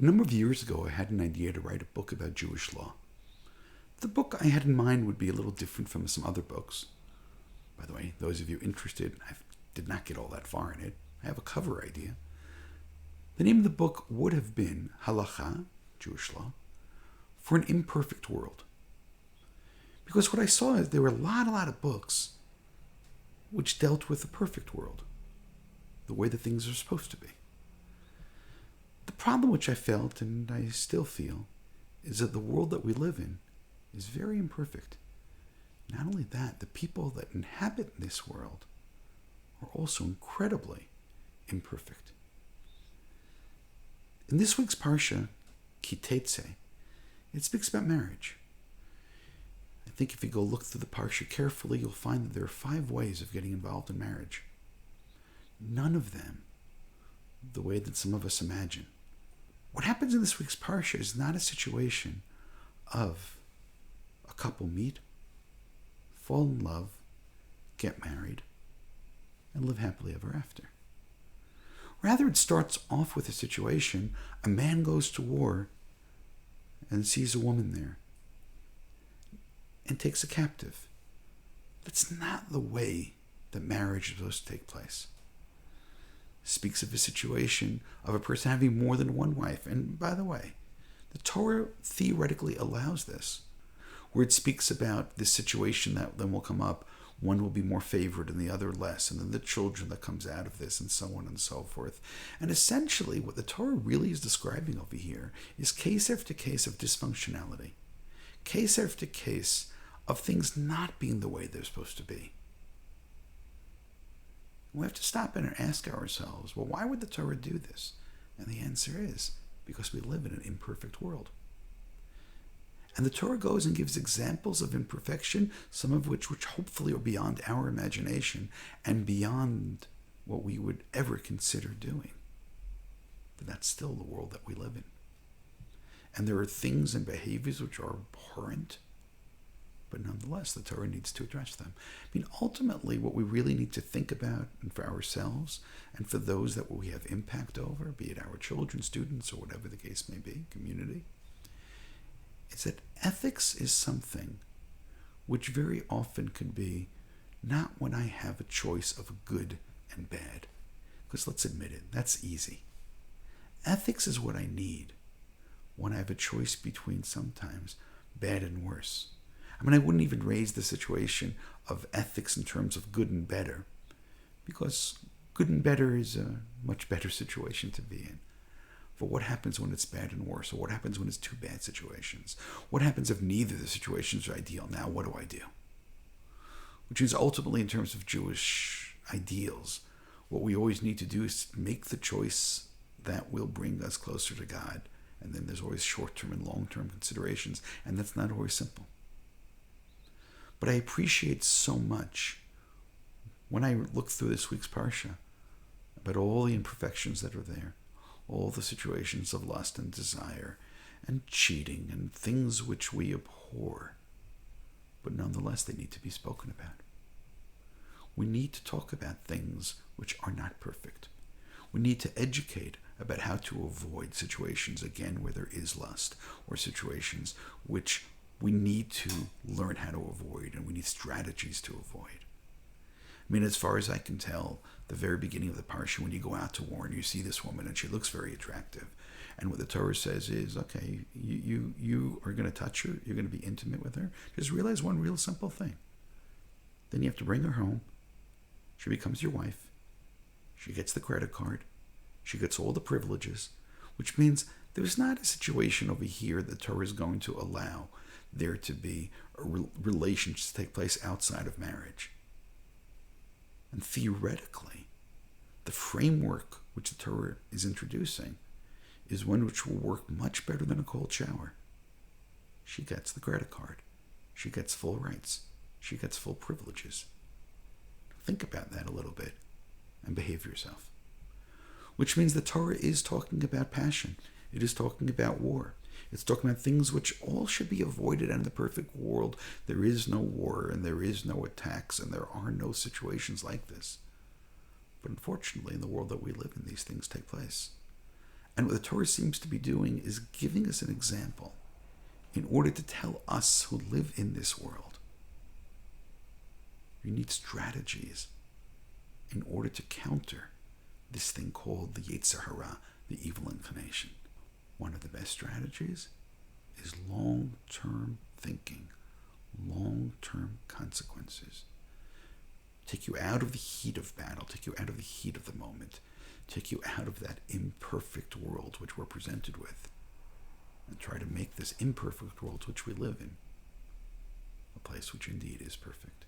A number of years ago, I had an idea to write a book about Jewish law. The book I had in mind would be a little different from some other books. By the way, those of you interested, I did not get all that far in it. I have a cover idea. The name of the book would have been Halacha, Jewish law, for an imperfect world. Because what I saw is there were a lot of books which dealt with the perfect world, the way that things are supposed to be. The problem which I felt, and I still feel, is that the world that we live in is very imperfect. Not only that, the people that inhabit this world are also incredibly imperfect. In this week's Parsha, Kiteitze, it speaks about marriage. I think if you go look through the Parsha carefully, you'll find that there are 5 ways of getting involved in marriage. None of them the way that some of us imagine. What happens in this week's Parsha is not a situation of a couple meet, fall in love, get married, and live happily ever after. Rather, it starts off with a situation: a man goes to war and sees a woman there and takes a captive. That's not the way that marriage is supposed to take place. It speaks of a situation of a person having more than one wife. And by the way, the Torah theoretically allows this, where it speaks about this situation that then will come up. One will be more favored and the other less, and then the children that comes out of this, and so on and so forth. And essentially, what the Torah really is describing over here is case after case of dysfunctionality, case after case of things not being the way they're supposed to be. We have to stop and ask ourselves, well, why would the Torah do this? And the answer is, because we live in an imperfect world. And the Torah goes and gives examples of imperfection, some of which hopefully are beyond our imagination and beyond what we would ever consider doing. But that's still the world that we live in. And there are things and behaviors which are abhorrent, but nonetheless, the Torah needs to address them. I mean, ultimately, what we really need to think about, and for ourselves and for those that we have impact over, be it our children, students, or whatever the case may be, community, is that ethics is something which very often can be not when I have a choice of good and bad. Because let's admit it, that's easy. Ethics is what I need when I have a choice between sometimes bad and worse. I mean, I wouldn't even raise the situation of ethics in terms of good and better, because good and better is a much better situation to be in. But what happens when it's bad and worse? Or what happens when it's 2 bad situations? What happens if neither of the situations are ideal? Now, what do I do? Which is ultimately, in terms of Jewish ideals, what we always need to do is make the choice that will bring us closer to God. And then there's always short-term and long-term considerations, and that's not always simple. But I appreciate so much when I look through this week's Parsha about all the imperfections that are there, all the situations of lust and desire and cheating and things which we abhor, but nonetheless they need to be spoken about. We need to talk about things which are not perfect. We need to educate about how to avoid situations, again, where there is lust, or situations which we need to learn how to avoid, and we need strategies to avoid. I mean, as far as I can tell, the very beginning of the parsha, when you go out to war and you see this woman and she looks very attractive, and what the Torah says is, okay, you are going to touch her, you're going to be intimate with her. Just realize one real simple thing. Then you have to bring her home. She becomes your wife. She gets the credit card. She gets all the privileges, which means there's not a situation over here that the Torah is going to allow there to be a relationship to take place outside of marriage. And theoretically, the framework which the Torah is introducing is one which will work much better than a cold shower. She gets the credit card. She gets full rights. She gets full privileges. Think about that a little bit and behave yourself. Which means the Torah is talking about passion. It is talking about war. It's talking about things which all should be avoided. And in the perfect world, there is no war and there is no attacks and there are no situations like this. But unfortunately, in the world that we live in, these things take place. And what the Torah seems to be doing is giving us an example in order to tell us who live in this world. You need strategies in order to counter this thing called the Yetzer Hara, the evil inclination. One of the best strategies is long-term thinking, long-term consequences. Take you out of the heat of battle, take you out of the heat of the moment, take you out of that imperfect world which we're presented with, and try to make this imperfect world which we live in a place which indeed is perfect.